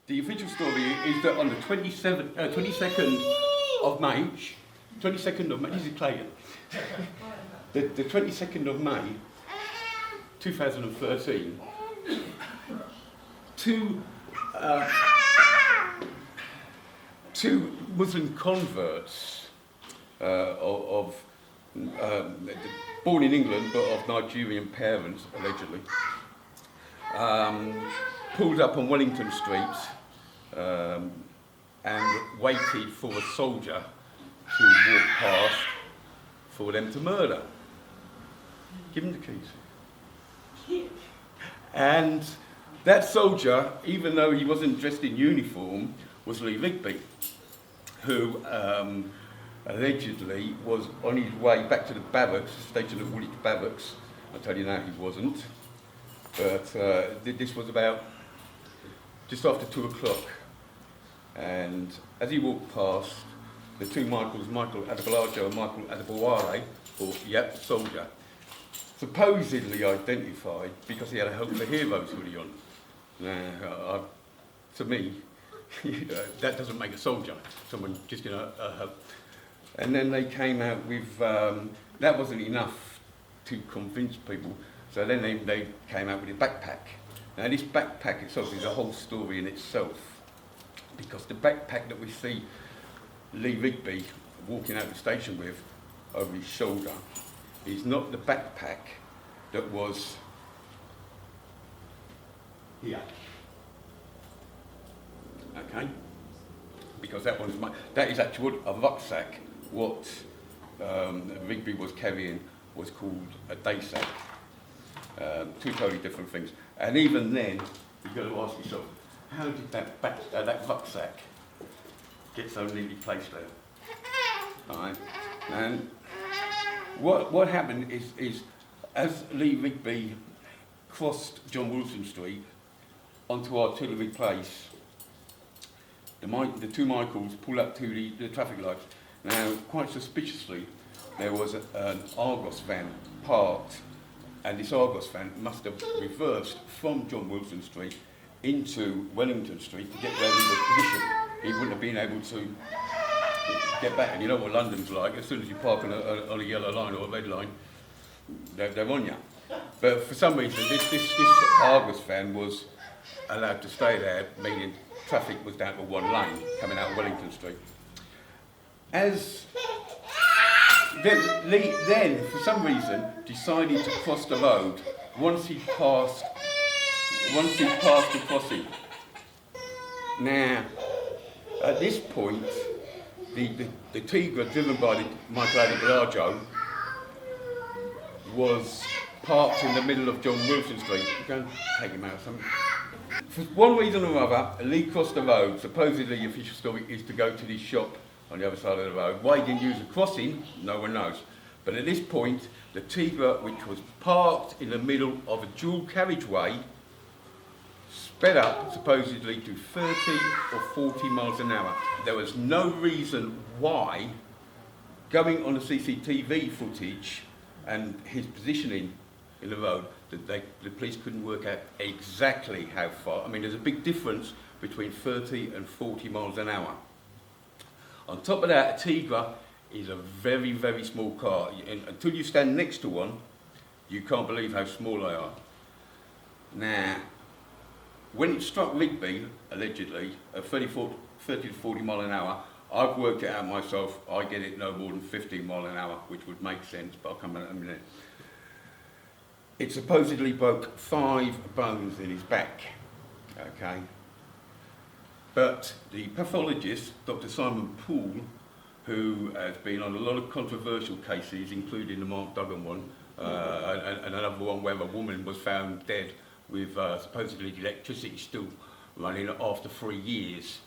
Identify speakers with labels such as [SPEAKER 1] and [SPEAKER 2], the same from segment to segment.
[SPEAKER 1] the official story is that on the 22nd of May, this is Clayton, the 22nd of May, 2013, two Muslim converts born in England but of Nigerian parents, allegedly, pulled up on Wellington Street and waited for a soldier to walk past for them to murder. Give him the keys. And that soldier, even though he wasn't dressed in uniform, was Lee Rigby, who allegedly was on his way back to the barracks, stationed at Woolwich Barracks. I'll tell you now he wasn't. But this was about just after 2 o'clock. And as he walked past, the two Michaels, Michael Adebolajo and Michael Adebowale, thought, yep, soldier. Supposedly identified because he had a Hope for Heroes hoodie on. Now, to me, that doesn't make a soldier, someone just in a hope. And then they came out with, that wasn't enough to convince people, so then they came out with a backpack. Now this backpack itself is a whole story in itself, because the backpack that we see Lee Rigby walking out of the station with over his shoulder is not the backpack that was here. Okay? Because that is actually a rucksack. What Rigby was carrying was called a day sack. Two totally different things. And even then, you've got to ask yourself, how did that rucksack get so neatly placed there? All right? And what happened is as Lee Rigby crossed John Wilson Street onto Artillery Place, the two Michaels pulled up to the traffic lights. Now, quite suspiciously, there was an Argos van parked, and this Argos van must have reversed from John Wilson Street into Wellington Street to get where he was positioned. He wouldn't have been able to get back. And you know what London's like, as soon as you park on a yellow line or a red line, they're on you. But for some reason, this Argos van was allowed to stay there, meaning traffic was down to one lane coming out of Wellington Street. As Lee then, for some reason, decided to cross the road once he passed the crossing. Now, at this point, the Tigra driven by the Michael Adebolajo was parked in the middle of John Wilson Street. Go and take him out or something. For one reason or other, Lee crossed the road. Supposedly the official story is to go to this shop on the other side of the road. Why he didn't use a crossing, no one knows. But at this point, the Tigra, which was parked in the middle of a dual carriageway, sped up supposedly to 30 or 40 miles an hour. There was no reason why, going on the CCTV footage and his positioning in the road, that the police couldn't work out exactly how far. I mean, there's a big difference between 30 and 40 miles an hour. On top of that, a Tigra is a very, very small car. And until you stand next to one, you can't believe how small they are. Now, when it struck Rigby, allegedly, at 30 to 40 mile an hour, I've worked it out myself, I get it no more than 15 mile an hour, which would make sense, but I'll come back in a minute. It supposedly broke 5 bones in his back, okay? But the pathologist, Dr. Simon Poole, who has been on a lot of controversial cases, including the Mark Duggan one, and another one where a woman was found dead with supposedly electricity still running after 3 years.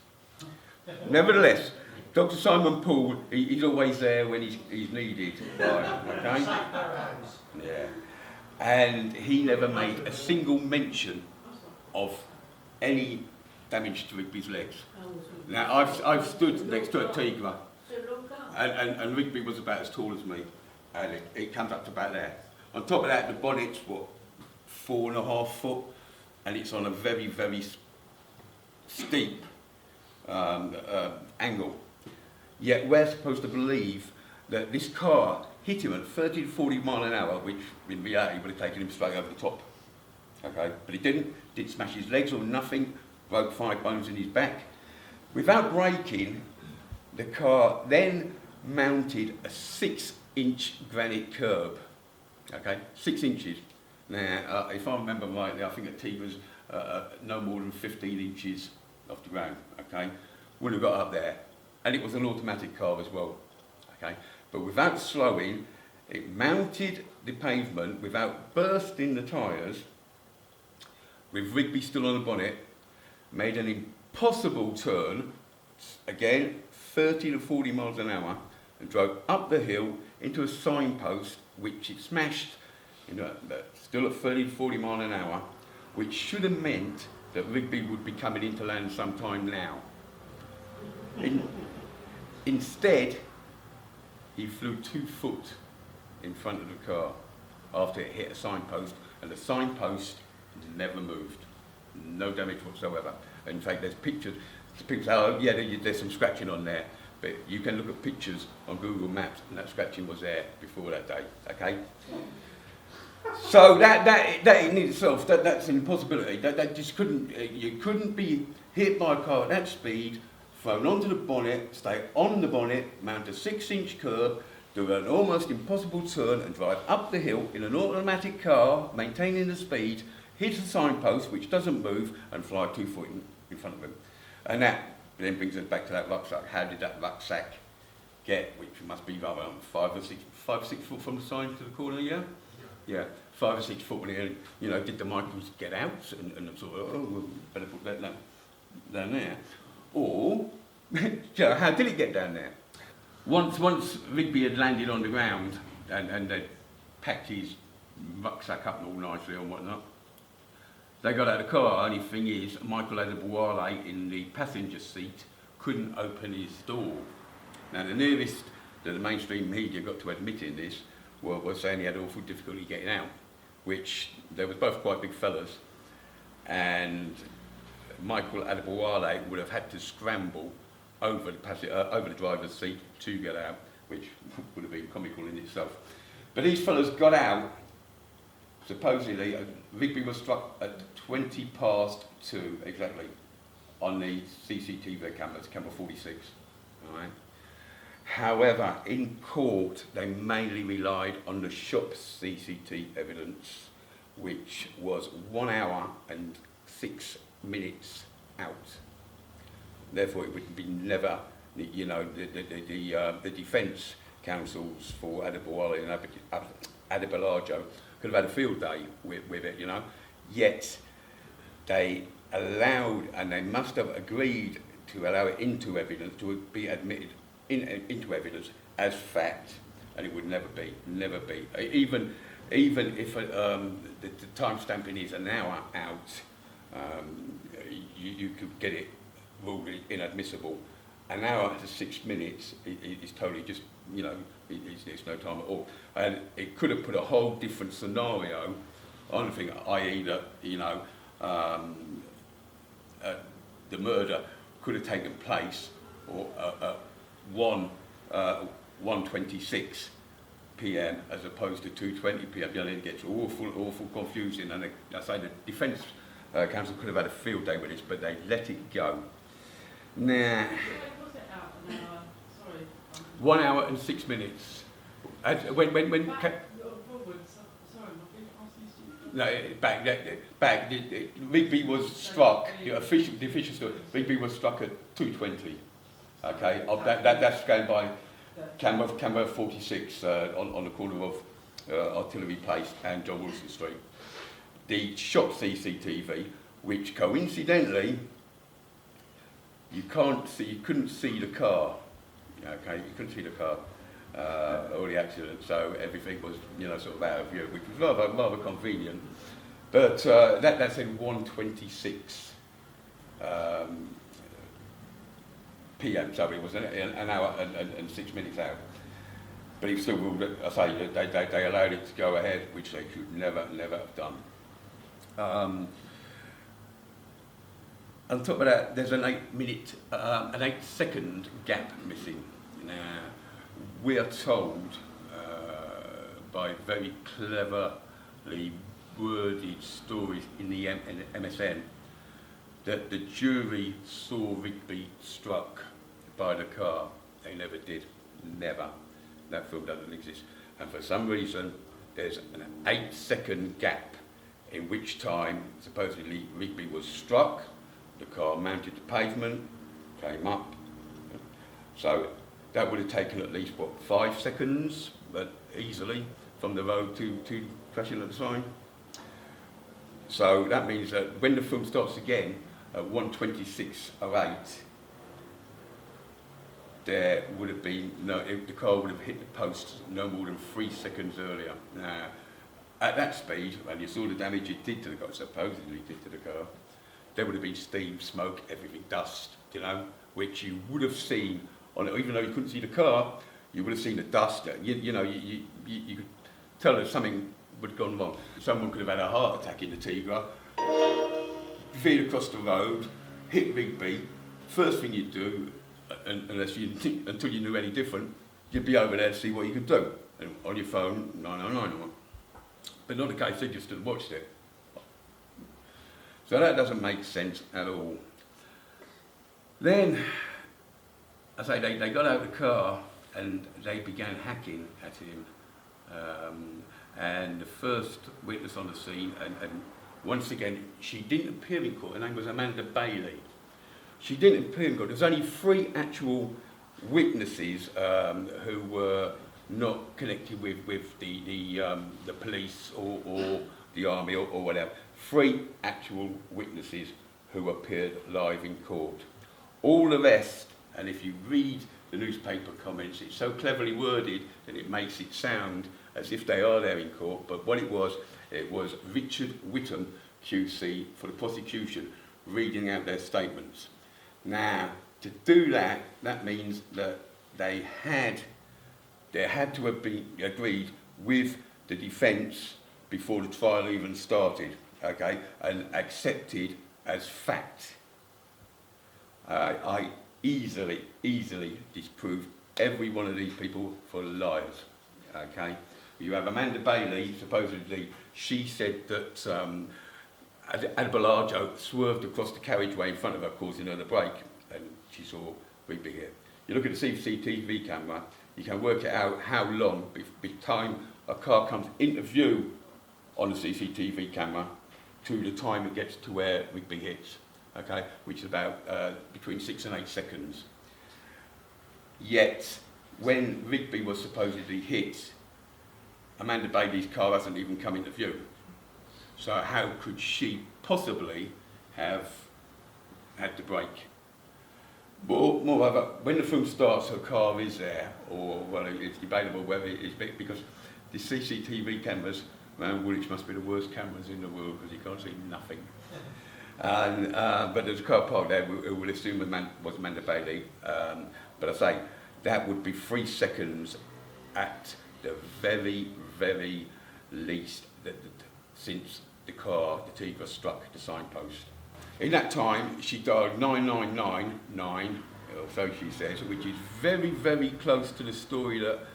[SPEAKER 1] Nevertheless, Dr. Simon Poole, he's always there when he's needed, right, okay? Yeah. And he never made a single mention of any damage to Rigby's legs. Now, I've stood next to a Tigra, and Rigby was about as tall as me, and it comes up to about there. On top of that, the bonnet's, 4.5 foot, and it's on a very, very deep angle. Yet we're supposed to believe that this car hit him at 30 to 40 mile an hour, which in reality would have taken him straight over the top. Okay, but it didn't smash his legs or nothing, broke 5 bones in his back. Without braking, the car then mounted a 6-inch granite curb. Okay, 6 inches. Now, if I remember rightly, I think the T was no more than 15 inches off the ground. Okay, wouldn't have got up there, and it was an automatic car as well. Okay, but without slowing, it mounted the pavement without bursting the tyres, with Rigby still on the bonnet, made an impossible turn, again 30 to 40 miles an hour, and drove up the hill into a signpost which it smashed, still at 30 to 40 miles an hour, which should have meant that Rigby would be coming into land sometime now. Instead, he flew 2 foot in front of the car after it hit a signpost, and the signpost never moved. No damage whatsoever. In fact, there's pictures. People say, oh, yeah, there's some scratching on there, but you can look at pictures on Google Maps, and that scratching was there before that day. Okay. So that in itself, that's an impossibility. That just couldn't. You couldn't be hit by a car at that speed, thrown onto the bonnet, stay on the bonnet, mount a 6-inch curb, do an almost impossible turn, and drive up the hill in an automatic car, maintaining the speed, hit a signpost which doesn't move, and fly 2 foot in front of him. And that then brings us back to that rucksack. How did that rucksack get, which must be rather 5 or 6 foot from the sign to the corner? Yeah. Yeah, 5 or 6 foot. Did the Michaels get out and sort of, oh, well, better put that down there, or how did it get down there? Once Rigby had landed on the ground and they packed his rucksack up all nicely and whatnot, they got out of the car. Only thing is, Michael Adebowale in the passenger seat couldn't open his door. Now, the nearest that the mainstream media got to admitting this was saying he had awful difficulty getting out, which they were both quite big fellas, and Michael Adebowale would have had to scramble over the driver's seat to get out, which would have been comical in itself. But these fellas got out. Supposedly, Rigby was struck at 20 past 2 exactly on the CCTV cameras, camera 46. All right. However, in court, they mainly relied on the shop's CCTV evidence, which was 1 hour and 6 minutes out. Therefore, it would be never, the defence counsels for Adebowale and Adebolajo could have had a field day with it, Yet, they allowed, and they must have agreed to allow it into evidence, to be admitted into evidence as fact, and it would never be. Even if the time stamping is an hour out, you could get it ruled inadmissible. An hour to 6 minutes is totally just, it's no time at all. And it could have put a whole different scenario on the thing, i.e. that, the murder could have taken place or 1:26 p.m. as opposed to 2:20 p.m. It gets awful confusing, and I say the defence counsel could have had a field day with this, but they let it go. Now, 1 hour and 6 minutes. Rigby was struck. The official story. Rigby was struck at 2:20. Okay, that's going by camera 46 on the corner of Artillery Place and John Wilson Street. The shop CCTV, which coincidentally you couldn't see the car. Okay, you couldn't see the car or the accident, so everything was sort of out of view, which was rather convenient. But that's in 1:26. PM, so it was an hour and 6 minutes out. But he still ruled it, they allowed it to go ahead, which they could never have done. on top of that, there's an 8-second gap missing. Now, we are told by very cleverly worded stories in the MSN that the jury saw Rigby struck by the car. They never did. Never. That film doesn't exist. And for some reason, there's an 8-second gap in which time, supposedly, Rigby was struck, the car mounted the pavement, came up. So that would have taken at least, 5 seconds, but easily, from the road to crashing at the sign. So that means that when the film starts again, at 1:26:08, there would have been the car would have hit the post no more than 3 seconds earlier. Now, at that speed, and you saw the damage it did to the car, supposedly did to the car, there would have been steam, smoke, everything, dust, which you would have seen on it. Even though you couldn't see the car, you would have seen the dust. You could tell that something would have gone wrong. Someone could have had a heart attack in the Tigra, veered across the road, hit Rigby. First thing you'd do, until you knew any different, you'd be over there to see what you could do. And on your phone, 999. But not the case, they just had watched it. So that doesn't make sense at all. Then, I say they got out of the car and they began hacking at him. And the first witness on the scene, and once again, she didn't appear in court. Her name was Amanda Bailey. She didn't appear in court. There was only 3 actual witnesses who were not connected with the police or the army or whatever. 3 actual witnesses who appeared live in court. All the rest, and if you read the newspaper comments, it's so cleverly worded that it makes it sound as if they are there in court, but what it was Richard Whittam, QC, for the prosecution, reading out their statements. Now, to do that, that means that there had to have been agreed with the defence before the trial even started, okay, and accepted as fact. I easily disprove every one of these people for liars, okay. You have Amanda Bailey, supposedly, she said that Adbalajo swerved across the carriageway in front of her, causing her to brake, and she saw Rigby here. You look at the CCTV camera, you can work it out how long by the time a car comes into view on the CCTV camera to the time it gets to where Rigby hits, okay, which is about between 6 and 8 seconds. Yet, when Rigby was supposedly hit, Amanda Bailey's car hasn't even come into view. So how could she possibly have had to brake? Moreover, when the film starts, her car is there, or, well, it's debatable whether it is, because the CCTV cameras around Woolwich must be the worst cameras in the world, because you can't see nothing. And, but there's a car parked there, we would assume it was Amanda Bailey. But I say, that would be 3 seconds at the very, very least since the Tigra struck the signpost. In that time, she dialed 9999, or so she says, which is very, very close to the story that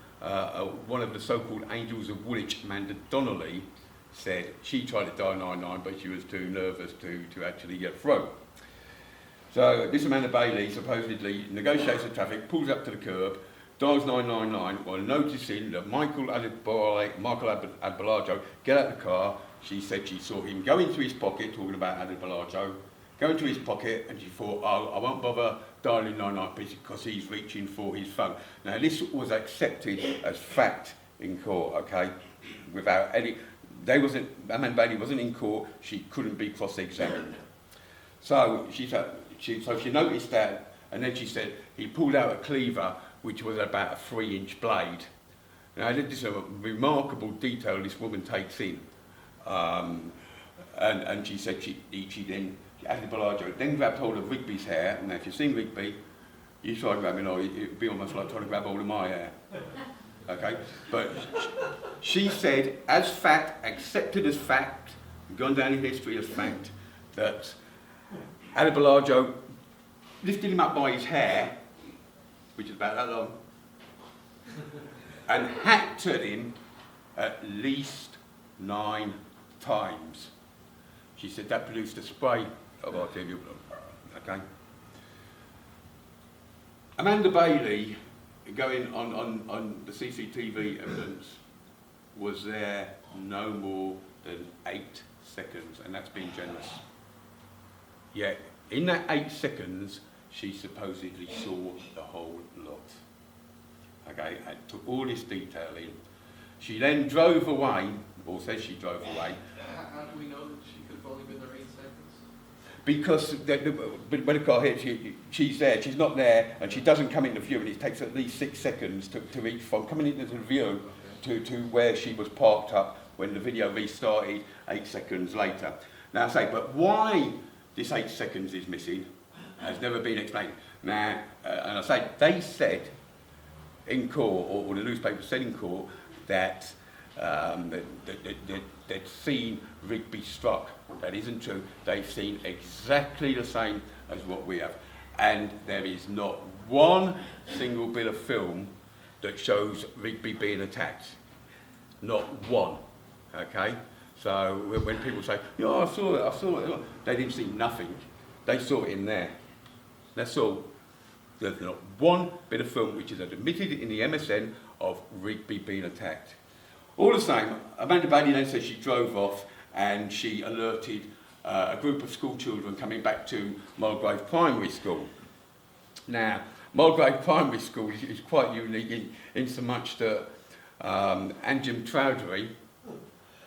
[SPEAKER 1] one of the so-called Angels of Woolwich, Amanda Donnelly, said she tried to dial 99, but she was too nervous to actually get through. So this Amanda Bailey supposedly negotiates the traffic, pulls up to the curb, dials 999 while noticing that Michael Adbalajo get out of the car. She said she saw him go into his pocket, talking about Adbalajo, go into his pocket, and she thought, oh, I won't bother dialing 999 because he's reaching for his phone. Now this was accepted as fact in court, okay, without any, Amanda Bailey wasn't in court, she couldn't be cross-examined. So she noticed that, and then she said he pulled out a cleaver, which was about a 3-inch blade. Now this is a remarkable detail this woman takes in. And she said she Adbalajo then grabbed hold of Rigby's hair, and if you've seen Rigby, you try grabbing, or it'd be almost like trying to grab hold of my hair. Okay? But she said, as fact, accepted as fact, gone down in history as fact, that Adebolajo lifted him up by his hair, which is about that long, and hacked at him at least 9 times. She said that produced a spray of arterial blood. Okay. Amanda Bailey, going on the CCTV evidence, was there no more than 8 seconds, and that's being generous. Yet, in that 8 seconds, she supposedly saw the whole lot. Okay, and took all this detail in. She then drove away, or says she drove away.
[SPEAKER 2] How do we know that she could have only been there 8 seconds?
[SPEAKER 1] Because when the car hits, she's there, she's not there, and she doesn't come into view, and it takes at least 6 seconds to reach from coming into the view to where she was parked up when the video restarted 8 seconds later. Now I say, but why this 8 seconds is missing has never been explained. Now, and I say, they said in court, or the newspaper said in court, that they'd seen Rigby struck. That isn't true. They've seen exactly the same as what we have. And there is not one single bit of film that shows Rigby being attacked. Not one. Okay? So when people say, "Yeah, I saw it," they didn't see nothing. They saw it in there. That's all. There's not one bit of film which is admitted in the MSN of Rigby being attacked. All the same, Amanda Bailey then says she drove off and she alerted a group of school children coming back to Mulgrave Primary School. Now, Mulgrave Primary School is quite unique in so much that Anjum Chowdhury,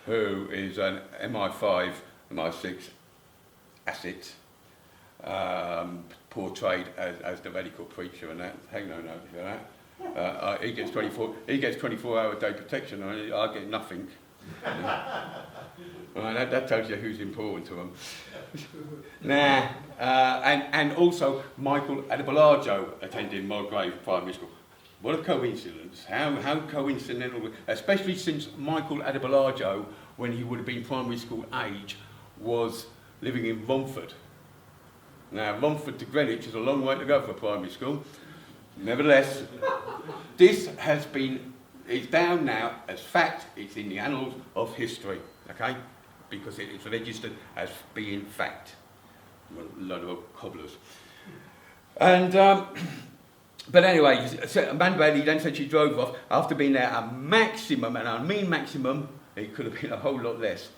[SPEAKER 1] who is an MI5, MI6 asset, portrayed as the radical preacher, and that, take no notice of that. He gets 24-hour day protection, and I get nothing. Well, that tells you who's important to them. Now, and also Michael Adebolajo attended Mulgrave Primary School. What a coincidence! How coincidental, especially since Michael Adebolajo, when he would have been primary school age, was living in Romford. Now, Romford to Greenwich is a long way to go for primary school. Nevertheless, this has been, it's down now as fact, it's in the annals of history, okay? Because it is registered as being fact. A lot of cobblers. And, but anyway, so Amanda Bailey then said she drove off after being there a maximum, and I mean maximum, it could have been a whole lot less,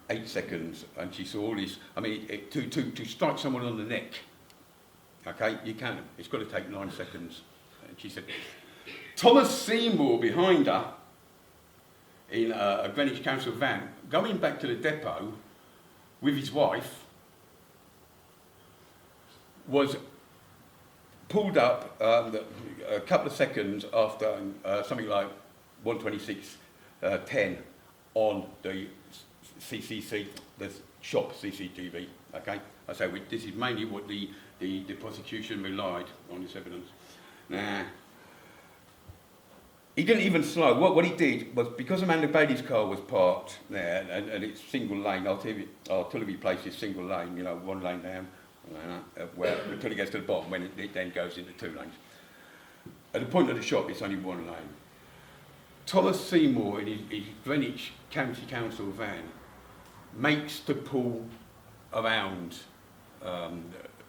[SPEAKER 1] 8 seconds, and she saw all this. I mean, to strike someone on the neck, okay, you can. It's got to take 9 seconds. And she said, Thomas Seymour behind her in a Greenwich Council van, going back to the depot with his wife, was pulled up a couple of seconds after something like 1:26:10 on the CCC, the shop CCTV. Okay, I say this is mainly what the prosecution relied on this evidence. Now, he didn't even slow. What he did was, because Amanda Bailey's car was parked there, and it's single lane, artillery place is single lane, you know, 1 lane down, until it gets to the bottom, when it then goes into 2 lanes. At the point of the shop, it's only 1 lane. Thomas Seymour, in his Greenwich County Council van, makes to pull around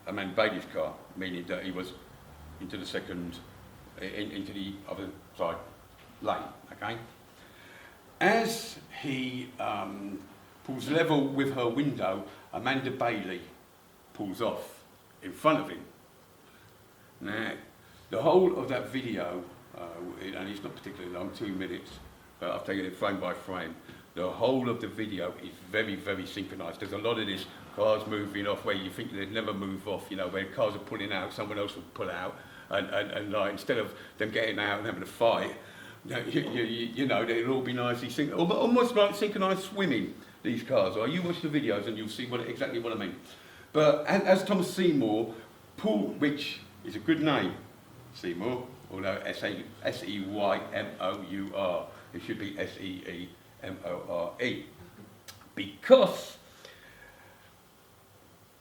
[SPEAKER 1] Amanda Bailey's car, meaning that he was into the other side lane, okay? As he pulls level with her window, Amanda Bailey pulls off in front of him. Now, the whole of that video, and it's not particularly long, 2 minutes, but I've taken it frame by frame. The whole of the video is very, very synchronised. There's a lot of this cars moving off where you think they'd never move off, you know, where cars are pulling out, someone else will pull out, and like, instead of them getting out and having a fight, you know, they'll all be nicely synchronised, almost like synchronised swimming, these cars are. You watch the videos and you'll see exactly what I mean. But as Thomas Seymour, which is a good name, Seymour, although S-E-Y-M-O-U-R, it should be S-E-E-M-O-R-E, because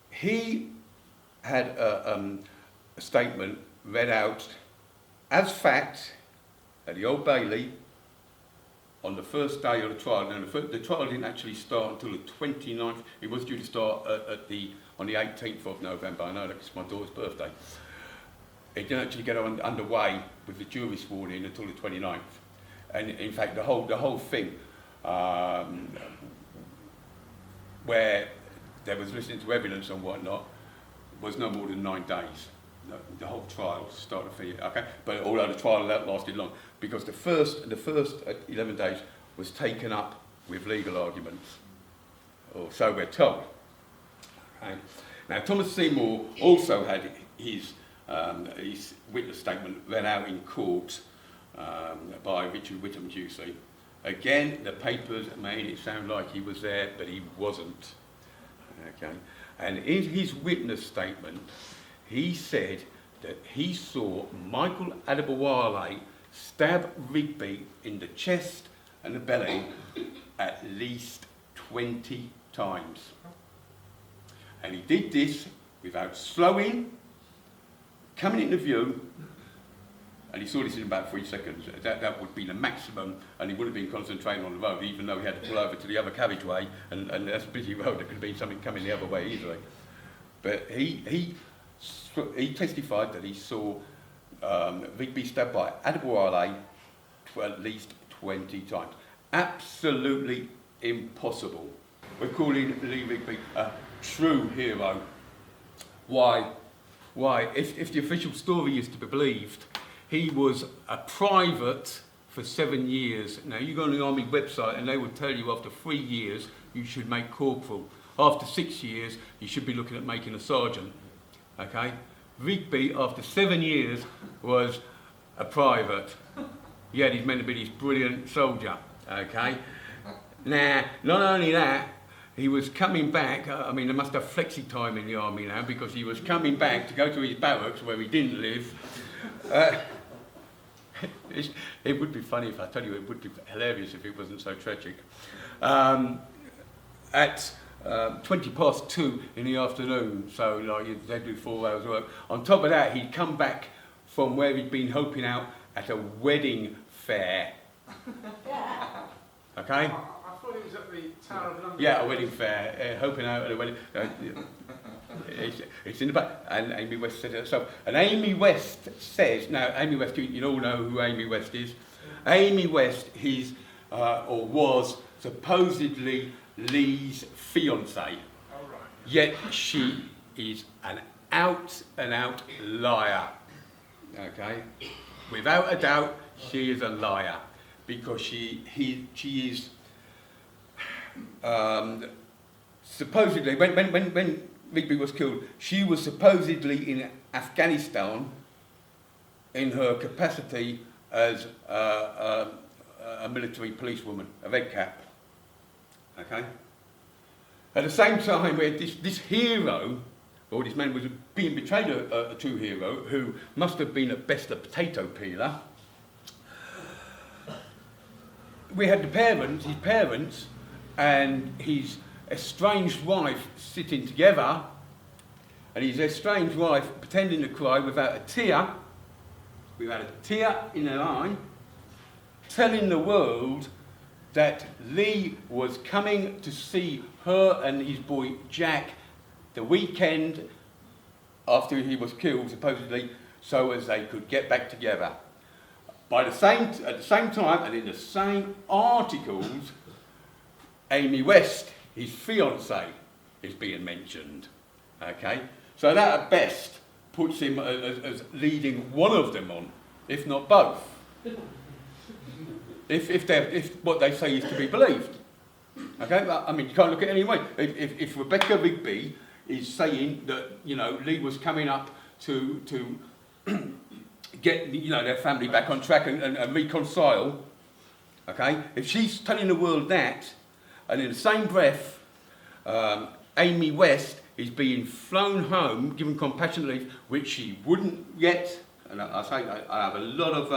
[SPEAKER 1] he had a statement read out as fact at the Old Bailey on the first day of the trial. Now, the trial didn't actually start until the 29th. It was due to start on the 18th of November. I know that's my daughter's birthday. It didn't actually get underway with the jury sworn in until the 29th. And in fact, the whole thing, where there was listening to evidence and whatnot, was no more than 9 days. The whole trial started to finish, okay? But although the trial lasted long, because the first 11 days was taken up with legal arguments, or so we're told. Okay? Now, Thomas Seymour also had his witness statement read out in court by Richard Whittam QC. Again, the papers made it sound like he was there, but he wasn't. Okay, and in his witness statement, he said that he saw Michael Adebowale stab Rigby in the chest and the belly at least 20 times. And he did this without slowing, coming into view, and he saw this in about 3 seconds. That would be the maximum, and he would have been concentrating on the road, even though he had to pull over to the other carriageway, and that's a busy road, there could have been something coming the other way easily. But he testified that he saw Rigby stabbed by Adebowale at least 20 times. Absolutely impossible. We're calling Lee Rigby a true hero. Why? If the official story is to be believed, he was a private for 7 years. Now, you go on the Army website and they will tell you after 3 years you should make corporal. After 6 years, you should be looking at making a sergeant. Okay? Rigby, after 7 years, was a private. Yet he's meant to be this brilliant soldier. Okay? Now, not only that, he was coming back. I mean, they must have flexi time in the Army now, because he was coming back to go to his barracks where he didn't live. It would be funny if I tell you, it would be hilarious if it wasn't so tragic. At 2:20 in the afternoon, so like they do 4 hours work. On top of that, he'd come back from where he'd been helping out at a wedding fair. Okay?
[SPEAKER 2] I thought it was at the Tower of London.
[SPEAKER 1] Yeah, a wedding fair, helping out at a wedding. It's in the back, and Amy West said it herself. And Amy West says, now Amy West, you all know who Amy West is. Amy West is, or was, supposedly Lee's fiancée.
[SPEAKER 2] Oh, right.
[SPEAKER 1] Yet she is an out-and-out liar. Okay? Without a doubt, she is a liar. Because she is, supposedly, when Rigby was killed, she was supposedly in Afghanistan in her capacity as a military policewoman, a red cap. Okay? At the same time, where this hero, or this man was being betrayed a true hero, who must have been at best a potato peeler, we had his parents, and his estranged wife sitting together, and his estranged wife pretending to cry without a tear in her eye, telling the world that Lee was coming to see her and his boy Jack the weekend after he was killed, supposedly, so as they could get back together. At the same time, and in the same articles, Amy West, his fiancée, is being mentioned. Okay? So that at best puts him as leading one of them on, if not both. If what they say is to be believed. Okay? I mean, you can't look at it any way. If Rebecca Rigby is saying that, Lee was coming up to get their family back on track and reconcile, okay? If she's telling the world that, and in the same breath, Amy West is being flown home, given compassionate leave, which she wouldn't get, and I have a lot of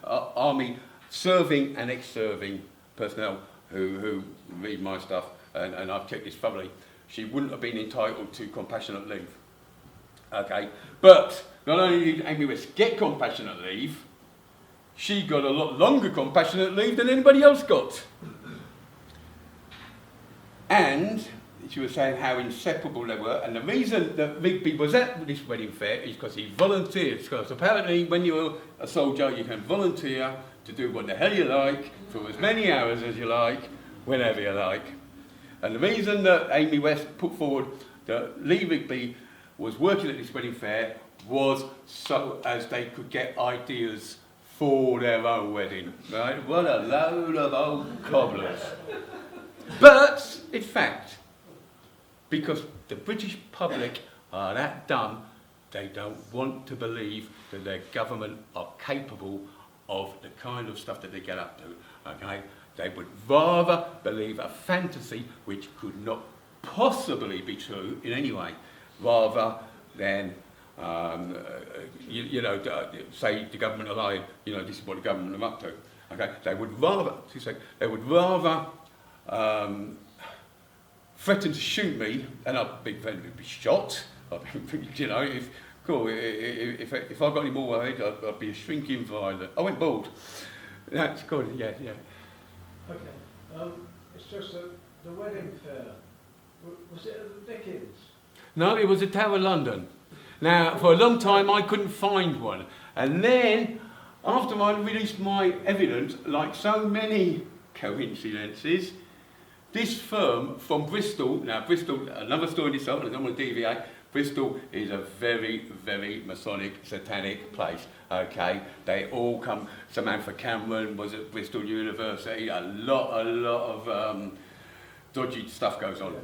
[SPEAKER 1] Army serving and ex-serving personnel who read my stuff, and I've checked this thoroughly. She wouldn't have been entitled to compassionate leave. Okay, but not only did Amy West get compassionate leave, she got a lot longer compassionate leave than anybody else got. And she was saying how inseparable they were, and the reason that Rigby was at this wedding fair is because he volunteered. Because apparently when you're a soldier, you can volunteer to do what the hell you like, for as many hours as you like, whenever you like. And the reason that Amy West put forward that Lee Rigby was working at this wedding fair was so as they could get ideas for their own wedding. Right? What a load of old cobblers. But it's fact. Because the British public are that dumb, they don't want to believe that their government are capable of the kind of stuff that they get up to. Okay? They would rather believe a fantasy which could not possibly be true in any way, rather than say the government are lying. This is what the government are up to. Okay? They would rather threaten to shoot me, and I'd be shot. If I got any more worried, I'd be a shrinking violet. I went bald. That's good. Yeah.
[SPEAKER 2] Okay. It's just that the wedding fair, was it at the Dickens?
[SPEAKER 1] No, it was at Tower London. Now, for a long time, I couldn't find one. And then, after I released my evidence, like so many coincidences, this firm from Bristol, now Bristol, another story in itself, I don't want to deviate, Bristol is a very, very Masonic, satanic place, okay? They all come, Samantha Cameron was at Bristol University, a lot of dodgy stuff goes on.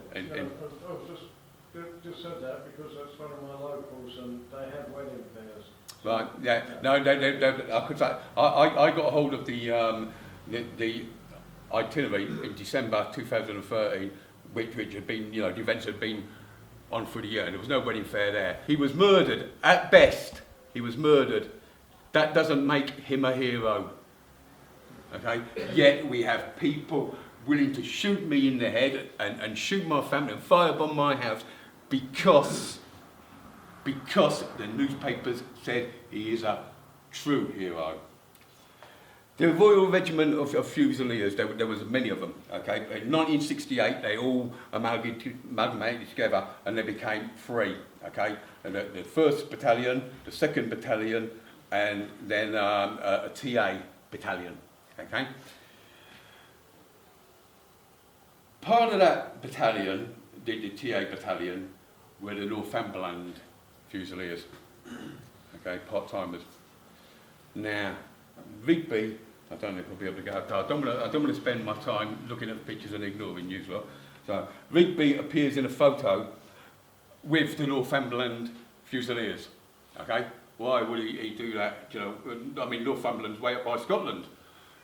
[SPEAKER 2] Just said that because that's one of my locals and they have wedding fairs.
[SPEAKER 1] Right, yeah, no, I could say, I got a hold of the itinerary in December 2013, which had been, the events had been on for the year, and there was no wedding fair there. He was murdered, at best, he was murdered. That doesn't make him a hero, okay? Yet we have people willing to shoot me in the head and shoot my family and firebomb my house because the newspapers said he is a true hero. The Royal Regiment of Fusiliers, there was many of them, okay? In 1968, they all amalgamated together and they became 3, okay? And the 1st Battalion, the 2nd Battalion, and then a TA Battalion, okay? Part of that battalion, the TA Battalion, were the Northumberland Fusiliers, okay, part-timers. Now, Rigby, I don't know if I'll be able to go. I don't want to spend my time looking at pictures and ignoring you lot. So Rigby appears in a photo with the Northumberland Fusiliers. Okay, why would he do that? Northumberland's way up by Scotland,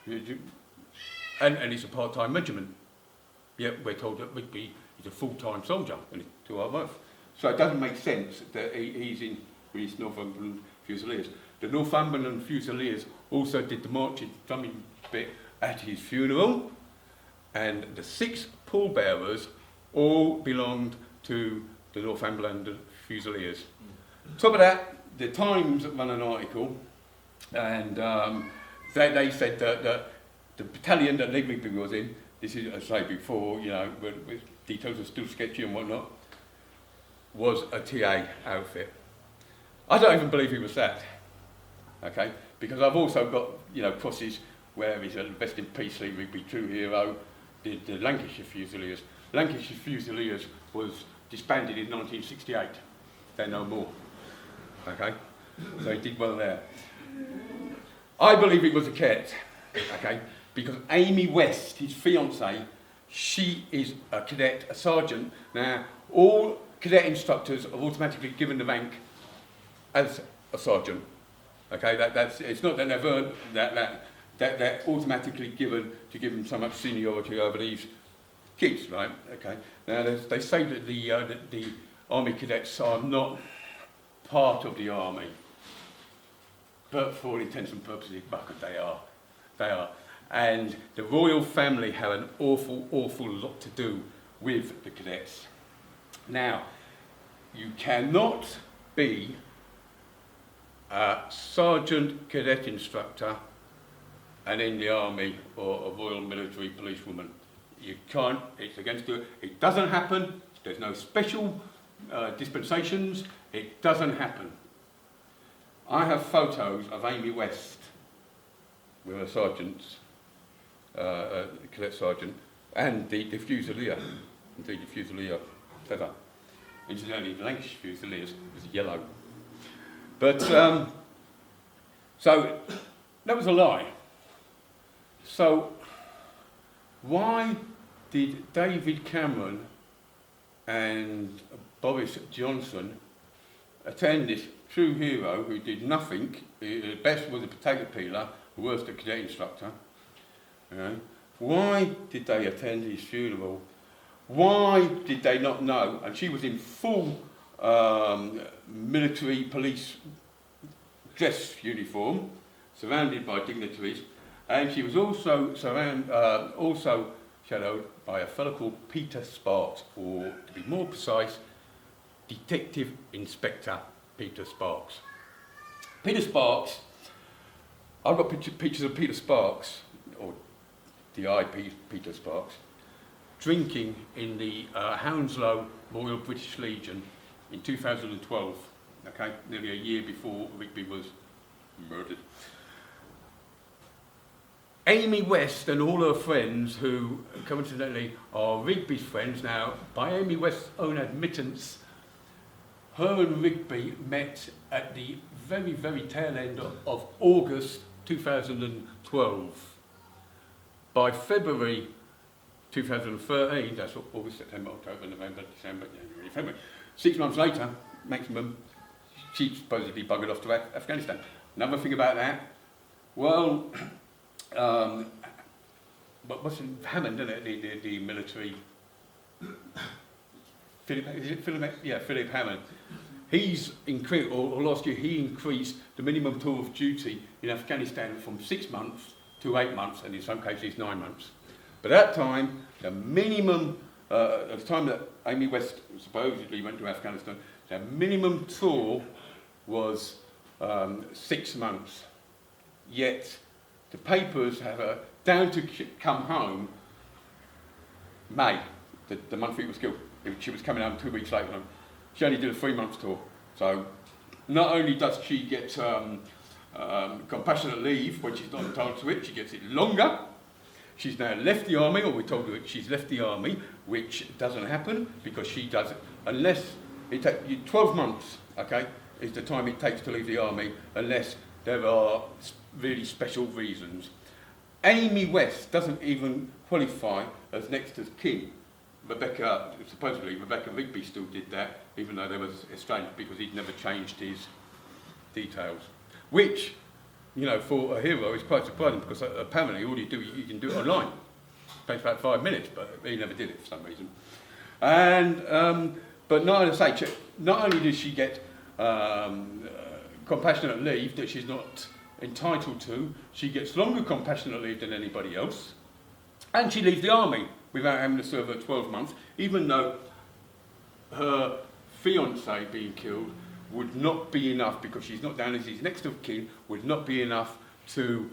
[SPEAKER 1] and it's a part-time regiment. Yet we're told that Rigby is a full-time soldier to our life. So it doesn't make sense that he's in with his Northumberland Fusiliers. The Northumberland Fusiliers also did the marching drumming bit at his funeral, and the 6 pallbearers all belonged to the Northumberland Fusiliers. Top of that, the Times ran an article, and they said that the battalion that Lee Rigby was in, this is, as I say before, with details are still sketchy and whatnot, was a TA outfit. I don't even believe he was that. Okay, because I've also got crosses where he's a best in peace, Lee Rigby, true hero. The Lancashire Fusiliers. Lancashire Fusiliers was disbanded in 1968. They're no more. Okay, so he did well there. I believe it was a cadet. Okay, because Amy West, his fiancée, she is a cadet, a sergeant. Now, all cadet instructors are automatically given the rank as a sergeant. Okay, it's not that they've earned that they're automatically given to give them so much seniority over these kids, right? Okay. Now they say that the army cadets are not part of the army, but for all intents and purposes, they are. They are, and the royal family have an awful lot to do with the cadets. Now, you cannot be a sergeant cadet instructor and in the army or a Royal Military Policewoman. You can't, it's against it. It doesn't happen. There's no special dispensations. It doesn't happen. I have photos of Amy West with a sergeant, a cadet sergeant, and the Fusilier, the Fusilier feather. Incidentally, the Lancashire Fusiliers was yellow. But, so, that was a lie. So, why did David Cameron and Boris Johnson attend this true hero who did nothing? At best was a potato peeler, worst a cadet instructor. Why did they attend his funeral? Why did they not know? And she was in full military police dress uniform, surrounded by dignitaries, and she was also also shadowed by a fellow called Peter Sparks, or to be more precise, Detective Inspector Peter Sparks. Peter Sparks, I've got pictures of Peter Sparks, or DI Peter Sparks, drinking in the Hounslow Royal British Legion in 2012, okay, nearly a year before Rigby was murdered. Amy West and all her friends, who coincidentally are Rigby's friends now, by Amy West's own admittance, her and Rigby met at the very, very tail end of August 2012. By February 2013, that's August, September, October, November, December, January, February, 6 months later, maximum, she supposedly buggered off to Afghanistan. Another thing about that, well, but what's in Hammond, isn't it? The military. Philip Hammond. He's increased, or last year he increased the minimum tour of duty in Afghanistan from 6 months to 8 months, and in some cases 9 months. But at that time, the minimum, at the time that Amy West supposedly went to Afghanistan, the minimum tour was 6 months. Yet the papers have her down to come home May, the month he was killed. She was coming home 2 weeks later. She only did a 3 month tour. So not only does she get compassionate leave when she's not entitled to it, she gets it longer. She's now left the army, or we're told that she's left the army, which doesn't happen because she does it unless it takes you 12 months, okay, is the time it takes to leave the army, unless there are really special reasons. Amy West doesn't even qualify as next of kin. Supposedly Rebecca Rigby still did that, even though they were estranged, because he'd never changed his details. Which, you know, for a hero is quite surprising, because apparently all you can do it online. It takes about 5 minutes, but he never did it for some reason. And, but not only does she get compassionate leave that she's not entitled to, she gets longer compassionate leave than anybody else, and she leaves the army without having to serve her 12 months, even though her fiancé being killed would not be enough, because she's not down as his next of kin, would not be enough to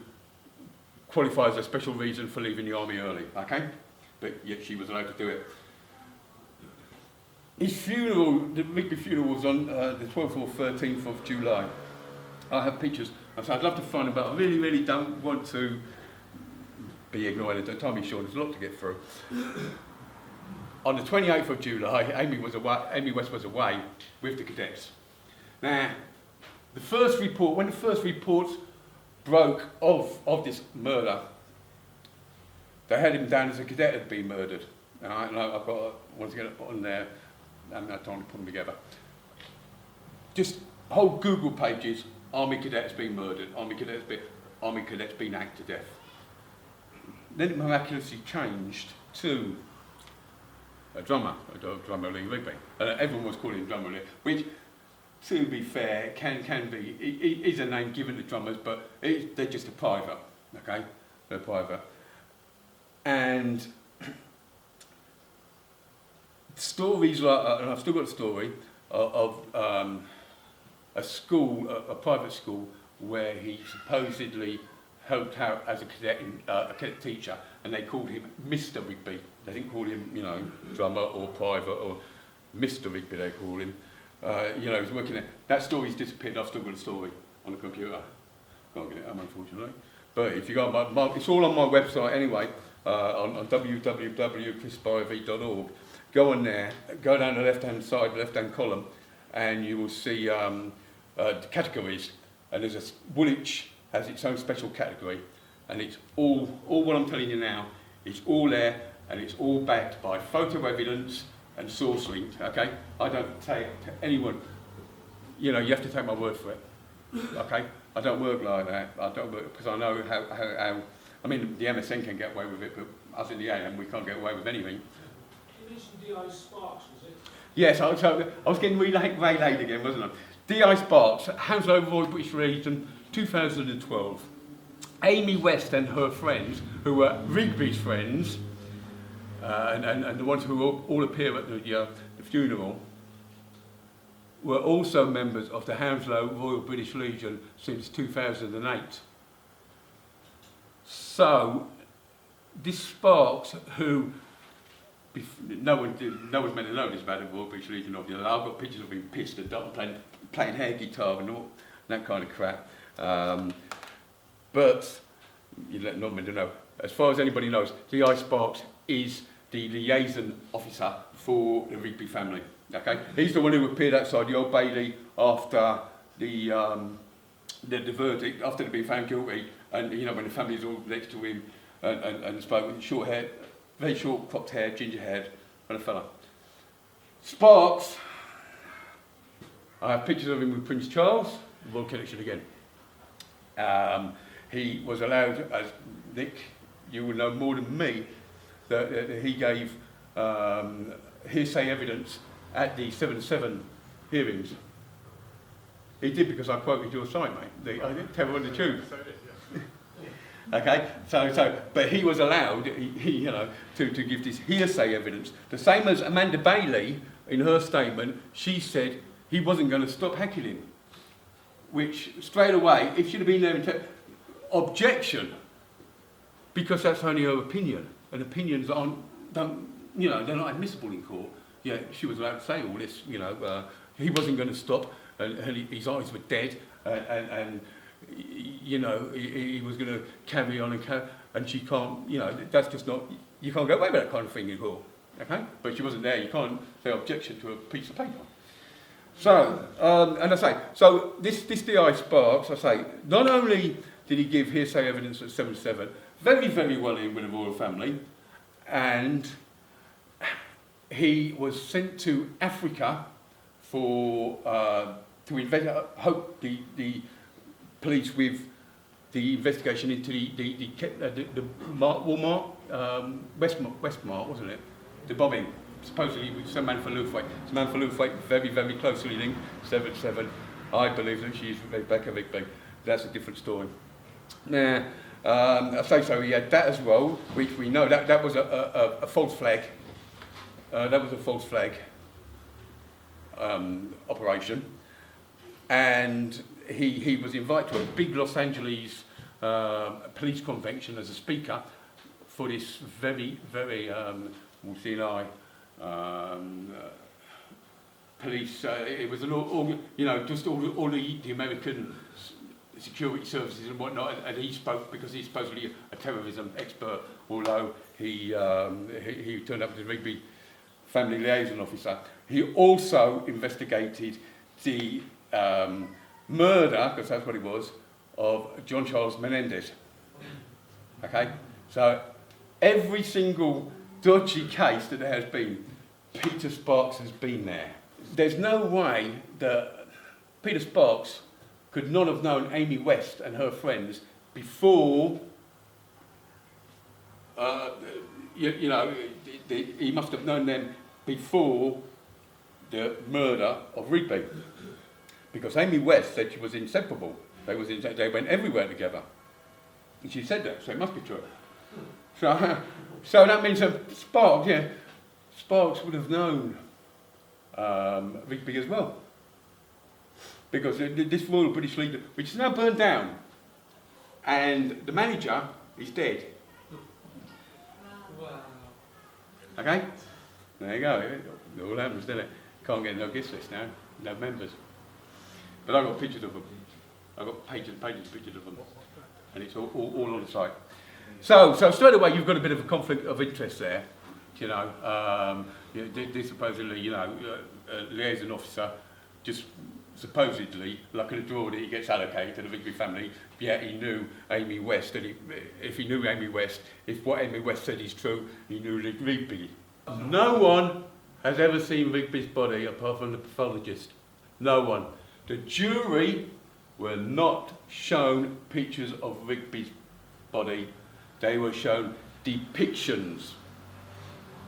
[SPEAKER 1] qualify as a special reason for leaving the army early, okay? But yet she was allowed to do it. His funeral, the Rigby funeral, was on the 12th or 13th of July. I have pictures, so I'd love to find them, but I really, really don't want to be ignored. Time is short, there's a lot to get through. On the 28th of July, Amy West was away with the cadets. Now, when the first reports broke of this murder, they had him down as a cadet had been murdered. And I've got, once again, on there, I haven't had time to put them together. Just whole Google pages, Army cadets being murdered, Army cadets being hacked to death. Then it miraculously changed to a drummer Lee Rigby. Everyone was calling him Drummer Lee, which, to be fair, can be. It is a name given to drummers, but they're just a private, okay? They're private. And stories like, and I've still got a story of a school, a private school, where he supposedly helped out as a cadet teacher, and they called him Mr. Rigby. They didn't call him, you know, drummer or private or Mr. Rigby, they call him. You know, he was working there. That story's disappeared. I've still got a story on the computer. Can't get it home, unfortunately. But if you go on it's all on my website anyway, on www.chrisspivey.org. Go on there, go down the left-hand side, left-hand column, and you will see the categories. And there's a Woolwich has its own special category, and it's all what I'm telling you now is all there, and it's all backed by photo evidence and source linked. Okay, I don't take to anyone. You know, you have to take my word for it. Okay, I don't work like that. I don't work because I know how. I mean, the MSN can get away with it, but us in the AM, we can't get away with anything.
[SPEAKER 3] You mentioned D.I. Sparks, was it?
[SPEAKER 1] Yes, I was getting waylaid again, wasn't I? D.I. Sparks, Hounslow Royal British Legion, 2012. Amy West and her friends, who were Rigby's friends, and the ones who all appear at the funeral, were also members of the Hounslow Royal British Legion since 2008. So, this Sparks, who no one's meant to know this about the Royal British Legion, obviously. I've got pictures of him pissed and playing air guitar and all that kind of crap. But you're not meant to know. As far as anybody knows, D.I. Sparks is the liaison officer for the Rigby family. Okay, he's the one who appeared outside the Old Bailey after the verdict, after they'd been found guilty, and you know when the family's all next to him, and spoke with short hair, very short cropped hair, ginger haired, kind of fella. Sparks. I have pictures of him with Prince Charles, Royal Connection again. He was allowed, as Nick, you will know more than me, that he gave hearsay evidence at the 7-7 hearings. He did because I quoted your site, mate. I didn't tell on the tube. Okay, but he was allowed, you know, to give this hearsay evidence. The same as Amanda Bailey, in her statement, she said he wasn't going to stop heckling, which straight away, if she'd have been there and said, objection, because that's only her opinion, and opinions don't, you know, they're not admissible in court. Yeah, she was allowed to say all this, you know, he wasn't going to stop, and his eyes were dead, and you know, he was going to carry on and she can't, you know, that's just not, you can't get away with that kind of thing in court, okay? But she wasn't there, you can't say objection to a piece of paper. So, and I say, so this D.I. Sparks, I say, not only did he give hearsay evidence at 7-7, very, very well in with the royal family, and he was sent to Africa for to investigate, hope the police with the investigation into the Walmart, Westmart, wasn't it? The bombing, supposedly with some man for Lufway. Some man for Lufway, very, very closely linked, 7-7. I believe that she's Rebecca Rigby. That's a different story. Now, I say so, he had that as well, which we know that was a false flag. That was a false flag operation. And he was invited to a big Los Angeles police convention as a speaker for this very, very CNI police. It was an all you know, just all the American security services and whatnot, and he spoke because he's supposedly a terrorism expert, although he turned up as a Rigby family liaison officer. He also investigated the murder, because that's what it was, of John Charles Menendez. Okay? So every single dodgy case that there has been, Peter Sparks has been there. There's no way that Peter Sparks could not have known Amy West and her friends before, you know, he must have known them before the murder of Rigby. Because Amy West said she was inseparable. They went everywhere together. And she said that, so it must be true. So that means that Sparks would have known Rigby as well. because this Royal British Legion, which is now burned down, and the manager is dead.
[SPEAKER 3] Wow.
[SPEAKER 1] Okay? There you go. It all happens, doesn't it? Can't get no guest list now, no members. But I've got pictures of them. I've got pages and pages of pictures of them. And it's all on the site. So straight away you've got a bit of a conflict of interest there. You know, this supposedly, liaison officer just supposedly, like in a draw that he gets allocated to the Rigby family, yet he knew Amy West, and if he knew Amy West, if what Amy West said is true, he knew Rigby. No one has ever seen Rigby's body apart from the pathologist. No one. The jury were not shown pictures of Rigby's body. They were shown depictions.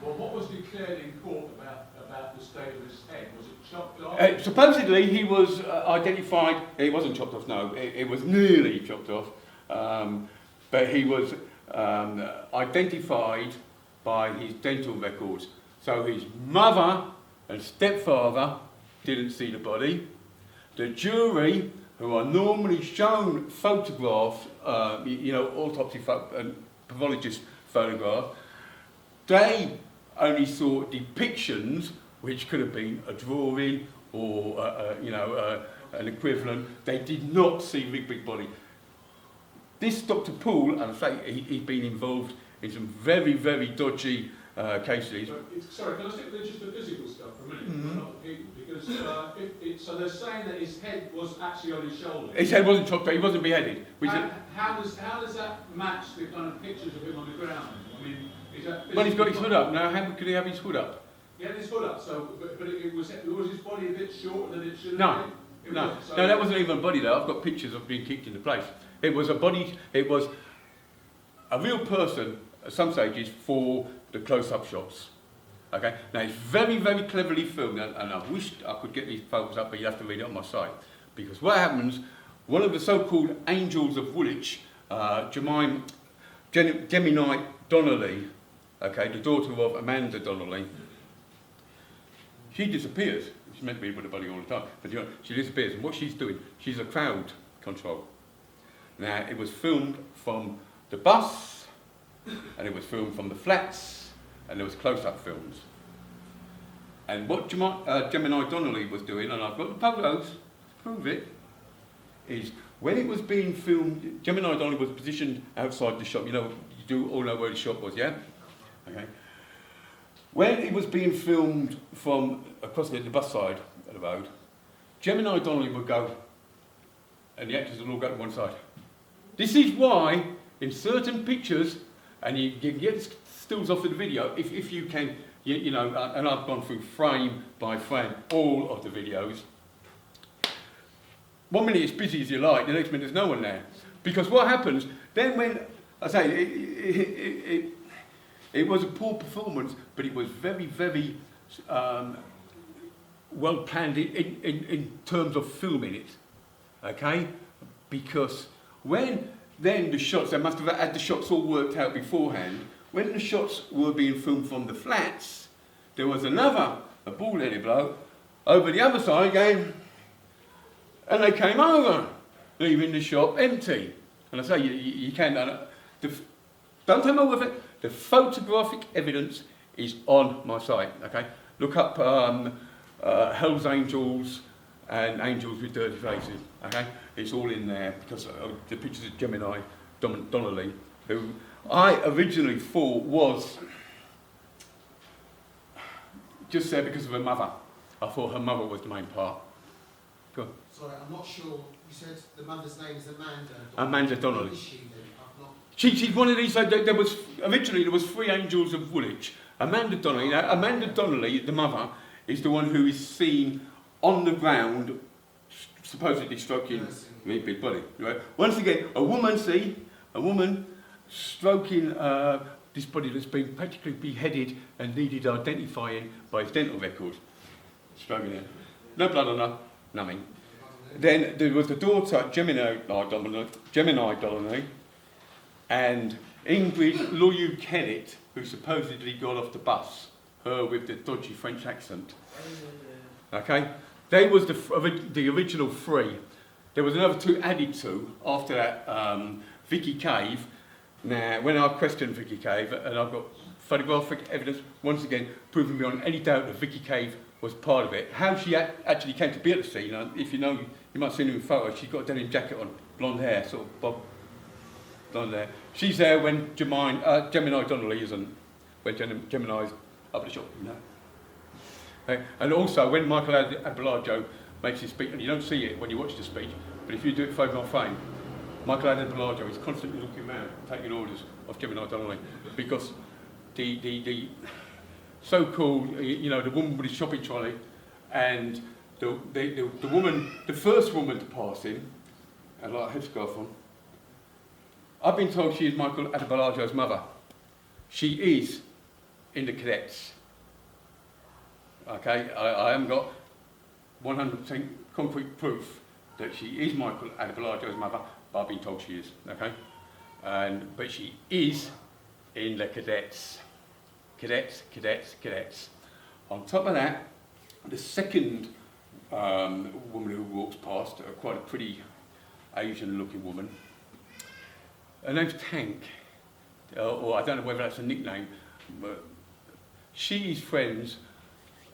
[SPEAKER 4] Well, what was declared in court about the state of his head? Was it chopped off?
[SPEAKER 1] Supposedly he was identified, it wasn't chopped off, no, it was nearly chopped off, but he was identified by his dental records. So his mother and stepfather didn't see the body. The jury, who are normally shown photographs, autopsy and pathologist photographs, they only saw depictions, which could have been a drawing or an equivalent. They did not see Rigby's body. This Dr. Poole, and I say he's been involved in some very, very dodgy cases.
[SPEAKER 4] Sorry, can I stick with just the physical stuff for a minute? Not the people, because so they're saying that his head was actually on his shoulder.
[SPEAKER 1] His head wasn't chopped off, he wasn't beheaded.
[SPEAKER 4] How does that match the kind of pictures of him on the ground? I mean, is that
[SPEAKER 1] well, he's got his hood up. Now, how could he have his hood up?
[SPEAKER 4] He had his hood up, so, but was his body a bit shorter than it should have
[SPEAKER 1] No.
[SPEAKER 4] been?
[SPEAKER 1] No, that wasn't even a body though. I've got pictures of being kicked into place. It was a body, it was a real person at some stages for the close-up shots. Okay, now it's very, very cleverly filmed, and I wished I could get these photos up, but you have to read it on my site. Because what happens, one of the so-called Angels of Woolwich, Gemini Donnelly, okay, the daughter of Amanda Donnelly, she disappears. She's meant to be with the body all the time, but she disappears, and what she's doing, she's a crowd control. Now, it was filmed from the bus, and it was filmed from the flats, and there was close-up films. And what Gemini Donnelly was doing, and I've got the photos to prove it, is when it was being filmed, Gemini Donnelly was positioned outside the shop. You know, you do all know where the shop was, yeah? Okay. When it was being filmed from across the bus side of the road, Gemini Donnelly would go, and the actors would all go to one side. This is why, in certain pictures, and you can get stills off of the video, if you can, and I've gone through frame by frame all of the videos. 1 minute it's busy as you like, the next minute there's no one there. Because what happens, then when, I say, it was a poor performance, but it was very, very well planned in terms of filming it, okay? Because when then the shots, they must have had the shots all worked out beforehand. When the shots were being filmed from the flats, there was a bald-headed bloke, over the other side going, and they came over, leaving the shop empty. And I say, you can, don't take my word for it, the photographic evidence is on my site, okay? Look up Hell's Angels and Angels with Dirty Faces, okay? It's all in there because the pictures of Gemini Donnelly, who I originally thought was just there because of her mother. I thought her mother was the main part. Go on.
[SPEAKER 5] Sorry, I'm not sure. You said the mother's name is Amanda.
[SPEAKER 1] Amanda Donnelly.
[SPEAKER 5] Who is she then? I've not...
[SPEAKER 1] She's one of these. So originally there was 3 Angels of Woolwich. Amanda Donnelly. Now, Amanda Donnelly, the mother, is the one who is seen on the ground, supposedly stroking Rigby's body. Right? Once again, a woman stroking this body that's been practically beheaded and needed identifying by his dental records. Stroking it. No blood on her, nothing. Then there was the daughter, Gemini Donnelly, and Ingrid Loyu Kennett, who supposedly got off the bus, her with the dodgy French accent. Okay? They was the original 3. There was another 2 added to after that. Vicky Cave. Now, when I questioned Vicky Cave, and I've got photographic evidence, once again, proving beyond any doubt that Vicky Cave was part of it. How she actually came to be at the scene, if you know, you might have seen her in photos, she's got a denim jacket on, blonde hair, sort of bob, blonde hair. She's there when Gemini Donnelly isn't, when Gemini's up at the shop, you know. Okay. And also, when Michael Adebayo makes his speech, and you don't see it when you watch the speech, but if you do it frame by frame, Michael Adebayo is constantly looking around, taking orders of Gemini Donnelly, because the so-called, you know, the woman with the shopping trolley, and the woman, the first woman to pass in, and like a headscarf on, I've been told she is Michael Adebayo's mother. She is in the cadets. Okay, I haven't got 100% concrete proof that she is Michael Adebayo's mother, but I've been told she is, okay? But she is in the cadets. Cadets. On top of that, the second woman who walks past, quite a pretty Asian-looking woman, her name's Tank, or I don't know whether that's a nickname, but she's friends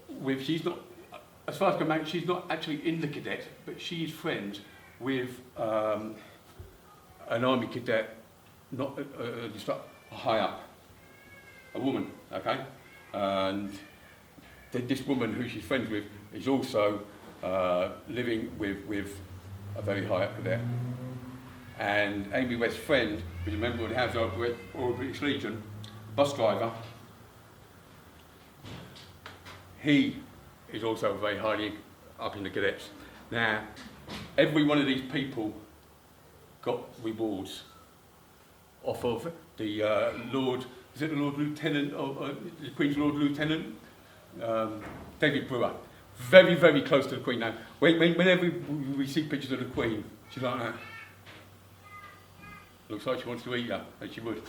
[SPEAKER 1] with, she's not, as far as I can make, she's not actually in the cadet, but she's friends with an army cadet, not just high up, a woman, okay? And this woman who she's friends with is also living with a very high up cadet. And Amy West's friend, who's a member of the House of Royal British Legion, bus driver, he is also very highly up in the cadets. Now, every one of these people got rewards off of the Lord, is it the Lord Lieutenant, or the Queen's Lord Lieutenant? David Brewer. Very, very close to the Queen now. Whenever we see pictures of the Queen, she's like that. Looks like she wants to eat her, as she would.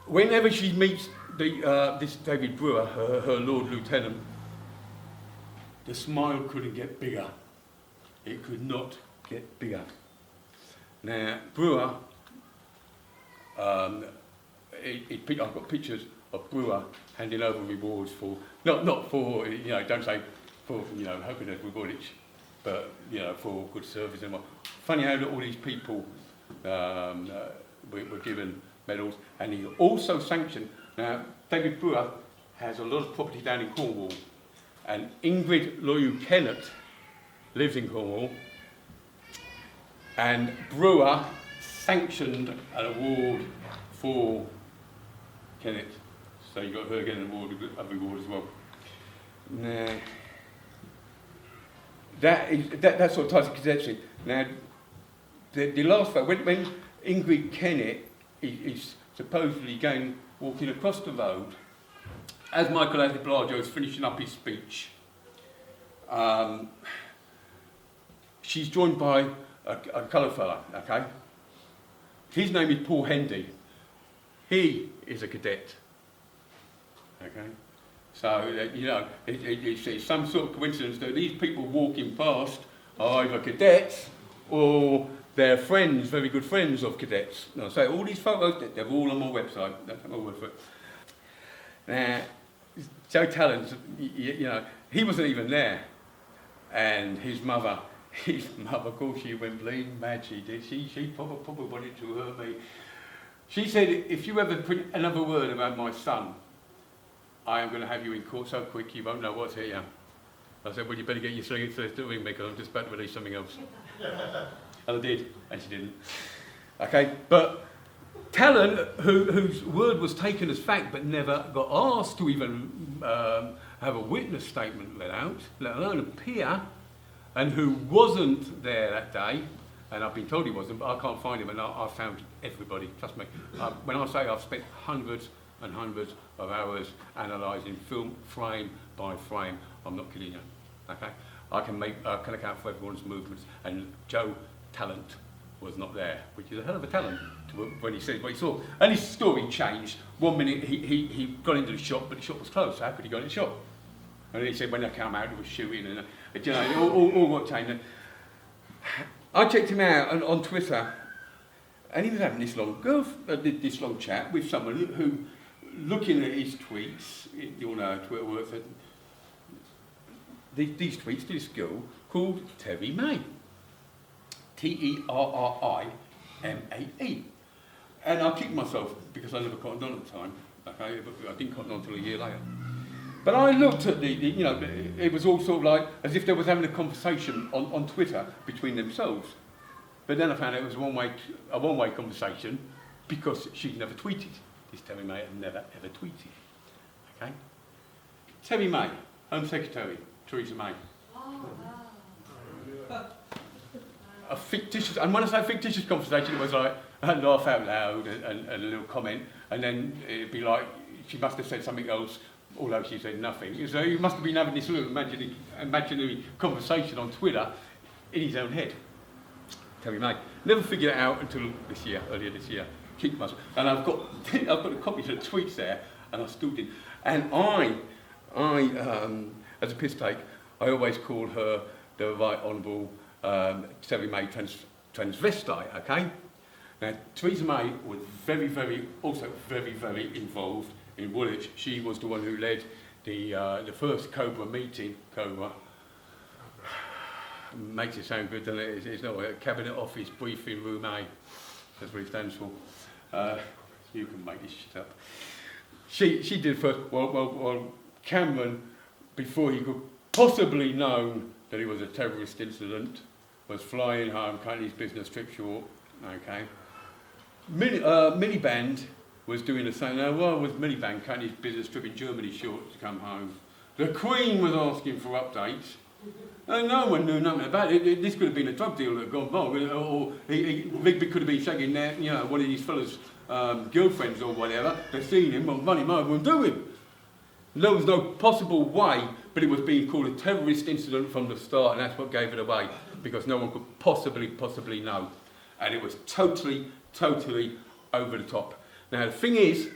[SPEAKER 1] Whenever she meets this David Brewer, her Lord Lieutenant, the smile couldn't get bigger. It could not get bigger. Now, Brewer, I've got pictures of Brewer handing over rewards for, not for, you know, don't say for, you know, hoping there's rewardage, but, you know, for good service and what. Funny how all these people were given medals, and he also sanctioned. Now, David Brewer has a lot of property down in Cornwall, and Ingrid Loyu-Kennett lives in Cornwall, and Brewer sanctioned an award for Kennett. So you got her getting an award, a reward as well. Now, that sort of ties to cadetship. Now, the last photo, when Ingrid Kennett is supposedly walking across the road, as Michael Adebayo is finishing up his speech, she's joined by a coloured fella, okay? His name is Paul Hendy. He is a cadet, okay? So, you know, it's some sort of coincidence that these people walking past are either cadets or they're friends, very good friends of cadets. No, so all these photos, they're all on my website. That's my word for it. Now, Joe Talent, you know, he wasn't even there. And his mother, of course, she went bleeding mad, she did. She probably wanted to hurt me. She said, if you ever put another word about my son, I am going to have you in court so quick you won't know what's here. I said, well, you better get your solicitors to ring me because I'm just about to release something else. And I did, and she didn't. Okay, but Talent, whose word was taken as fact but never got asked to even have a witness statement let out, let alone appear, and who wasn't there that day, and I've been told he wasn't, but I can't find him, and I've found everybody, trust me. When I say I've spent hundreds and hundreds of hours analysing film frame by frame, I'm not kidding you, okay? I can account for everyone's movements, and Joe Talent was not there, which is a hell of a talent when he said what he saw. And his story changed. 1 minute he got into the shop, but the shop was closed, so how could he go into the shop? And he said when they came out, it was shooting, and you know, all got changed. I checked him out on Twitter, and he was having this long chat with someone who, looking at his tweets, you all know how Twitter works. These tweets to this girl called Terry May, Terririmae, and I kicked myself because I never cottoned on at the time. Okay, but I didn't cotton on until a year later. But I looked at you know, it was all sort of like as if they was having a conversation on Twitter between themselves. But then I found out it was a one-way conversation because she'd never tweeted. This Terry May had never ever tweeted. Okay. Terry May, Home Secretary, Theresa May. A fictitious, and when I say fictitious conversation, it was like a laugh out loud and a little comment, and then it'd be like she must have said something else, although she said nothing. So he must have been having this little imaginary conversation on Twitter in his own head. Terry May. Never figured it out until earlier this year. Kicked myself, and I've got a copy of the tweets there, and I still did. And I as a piss take, I always call her the Right Honourable Terry May transvestite, okay? Now, Theresa May was also very, very involved in Woolwich. She was the one who led the first Cobra meeting. Cobra makes it sound good, doesn't it? It's not a Cabinet Office Briefing Room A. That's what it stands for. You can make this shit up. She did first. Well, Cameron, before he could possibly known that it was a terrorist incident, was flying home, cutting his business trip short. Okay. Miliband was doing the same. Now, why was Miliband cutting his business trip in Germany short to come home? The Queen was asking for updates. And no one knew nothing about it. This could have been a drug deal that had gone wrong, or Rigby could have been shagging their, you know, one of these fellas' girlfriends or whatever. They've seen him, well, run him over and do him. There was no possible way, but it was being called a terrorist incident from the start, and that's what gave it away, because no one could possibly know. And it was totally over the top. Now, the thing is,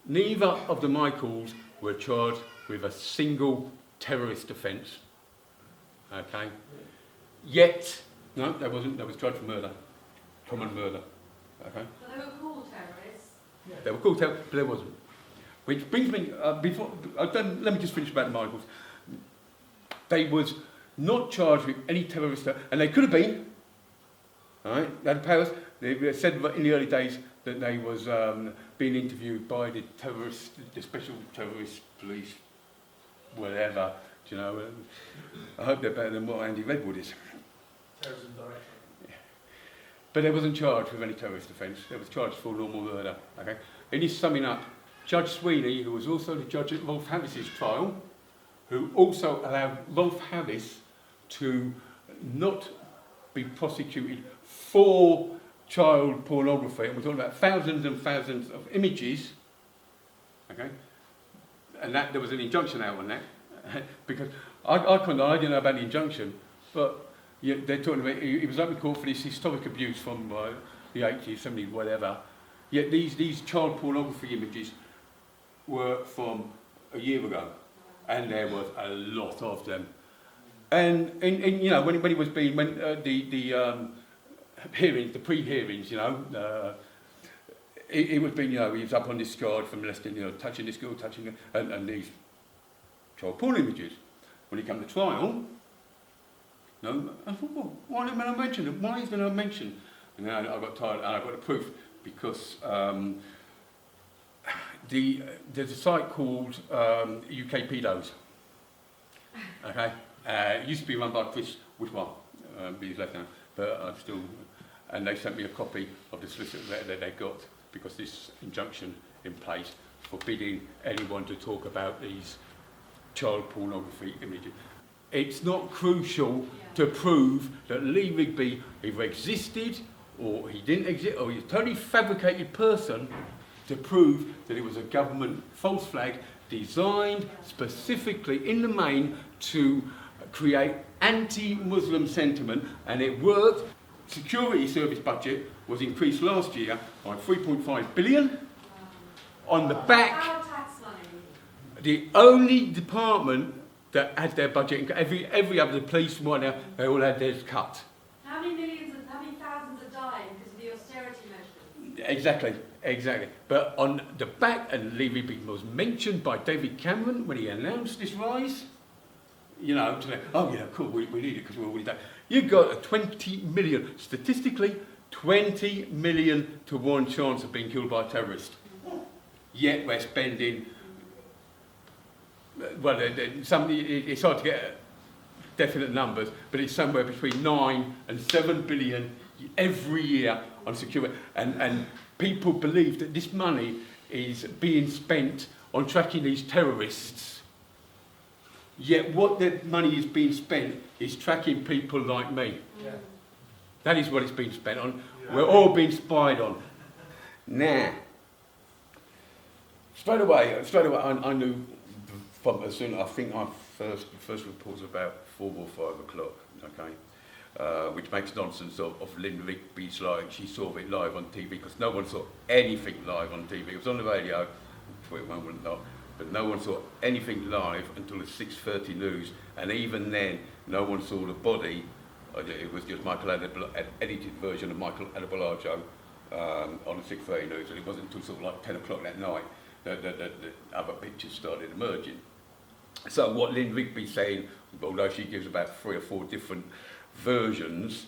[SPEAKER 1] neither of the Michaels were charged with a single terrorist offence. Okay? Yet, no, there wasn't. They was charged for murder. Common murder. Okay?
[SPEAKER 6] But they were called terrorists.
[SPEAKER 2] Yeah.
[SPEAKER 1] They were called terrorists, but there wasn't. Which brings me, let me just finish about the Michaels. They was not charged with any terrorist, and they could have been. Alright? They had powers. They said in the early days that they was being interviewed by the special terrorist police, whatever, do you know. I hope they're better than what Andy Redwood is.
[SPEAKER 2] Terrorism director.
[SPEAKER 1] Yeah. But they wasn't charged with any terrorist offence. They was charged for normal murder. Okay. In his summing up, Judge Sweeney, who was also the judge at Rolf Harris's trial, who also allowed Rolf Harris to not be prosecuted for child pornography, and we're talking about thousands and thousands of images, okay, and that there was an injunction out on that, because I didn't know about the injunction, but yeah, they're talking about, he was up in court for this historic abuse from the 80s, 70s, whatever, yet these child pornography images were from a year ago, and there was a lot of them. And you know, when he was being, when the hearings, the pre-hearings, you know, it was being, you know, he was up on discharge for molesting, you know, touching this girl, touching her, and these child porn images. When he came to trial, no, I thought, well, why didn't I mention it? Why isn't I mention? And then I got tired, and I got the proof, because there's a site called UK Pedos. Okay, it used to be run by Chris Whitwell, but he's left now. But I'm still, and they sent me a copy of the solicitor letter that they got, because this injunction in place forbidding anyone to talk about these child pornography images. It's not crucial to prove that Lee Rigby either existed or he didn't exist, or he's a totally fabricated person, to prove that it was a government false flag designed specifically in the main to create anti-Muslim sentiment, and it worked. Security service budget was increased last year by 3.5 billion on the back.
[SPEAKER 6] Our tax money.
[SPEAKER 1] the only department that had their budget, every other police right now, they all had theirs cut.
[SPEAKER 6] How many thousands are dying because of the austerity measures?
[SPEAKER 1] Exactly. But on the back, and Rigby was mentioned by David Cameron when he announced this rise, you know, to oh yeah, cool, we need it because we're already done. You've got a 20 million, statistically, 20 million to 1 chance of being killed by a terrorist. Yet we're spending, well, it's hard to get definite numbers, but it's somewhere between 9 and 7 billion every year on security. And people believe that this money is being spent on tracking these terrorists. Yet what the money is being spent is tracking people like me.
[SPEAKER 2] Yeah.
[SPEAKER 1] That is what it's being spent on. We're all being spied on. Now, straight away, I knew from as soon. I think our first report was about 4 or 5 o'clock. Okay, which makes nonsense of Lynn Rigby's like she saw it live on TV because no one saw anything live on TV. It was on the radio, but no one saw anything live until the 6:30 news, and even then, no one saw the body. It was just Michael an edited version of Michael Adebolajo on the 6:30 news, and it wasn't until sort of like 10 o'clock that night that other pictures started emerging. So what Lynn Rigby's saying, although she gives about 3 or 4 different versions,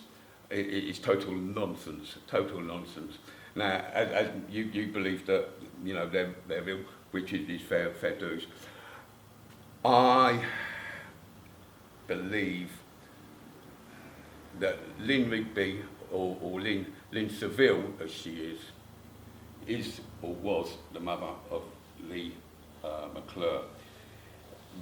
[SPEAKER 1] it's total nonsense. Now, as you believe that, you know, they're real, which is fair dues. I believe that Lynn Rigby, or Lynn Seville, as she is or was the mother of Lee McClure.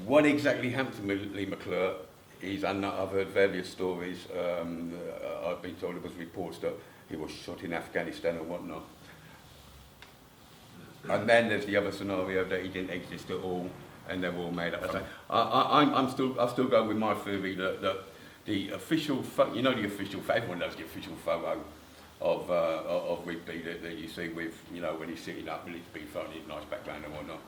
[SPEAKER 1] What exactly happened to Lee McClure is, and I've heard various stories. I've been told there was reports that he was shot in Afghanistan and whatnot. And then there's the other scenario that he didn't exist at all, and they were all made up. I still go with my theory that the official, the official, everyone knows the official photo of Rigby that you see with, you know, when he's sitting up and he's been thrown in nice background and whatnot.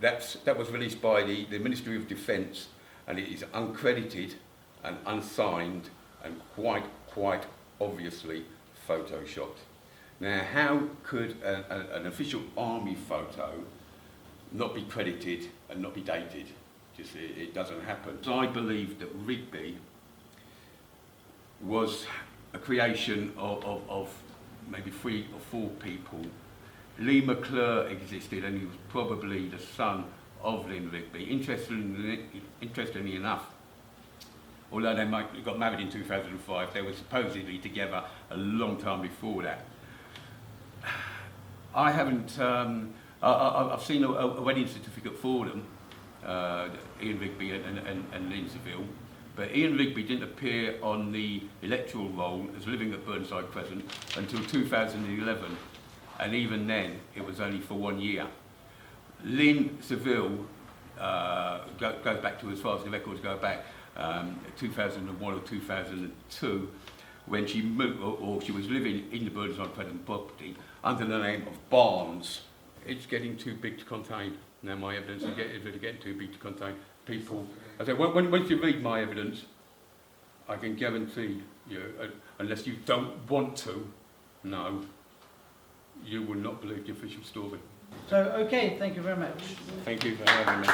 [SPEAKER 1] That was released by the Ministry of Defence, and it is uncredited and unsigned and quite obviously photoshopped. Now, how could an official army photo not be credited and not be dated? Just it doesn't happen. So I believe that Rigby was a creation of maybe 3 or 4 people. Lee McClure existed, and he was probably the son of Lynn Rigby. Interestingly enough, although they got married in 2005, they were supposedly together a long time before that. I haven't. I've seen a wedding certificate for them, Ian Rigby and Lynn Seville, but Ian Rigby didn't appear on the electoral roll as living at Burnside Crescent until 2011, and even then it was only for 1 year. Lynn Seville goes back to, as far as the records go back, 2001 or 2002, when she moved, or she was living in the Burnside Crescent property under the name of Barnes. It's getting too big to contain. Now my evidence is getting too big to contain. People, I say, once you read my evidence, I can guarantee you, unless you don't want to know, you will not believe the official story.
[SPEAKER 7] So, okay, thank you very much.
[SPEAKER 1] Thank you for having me.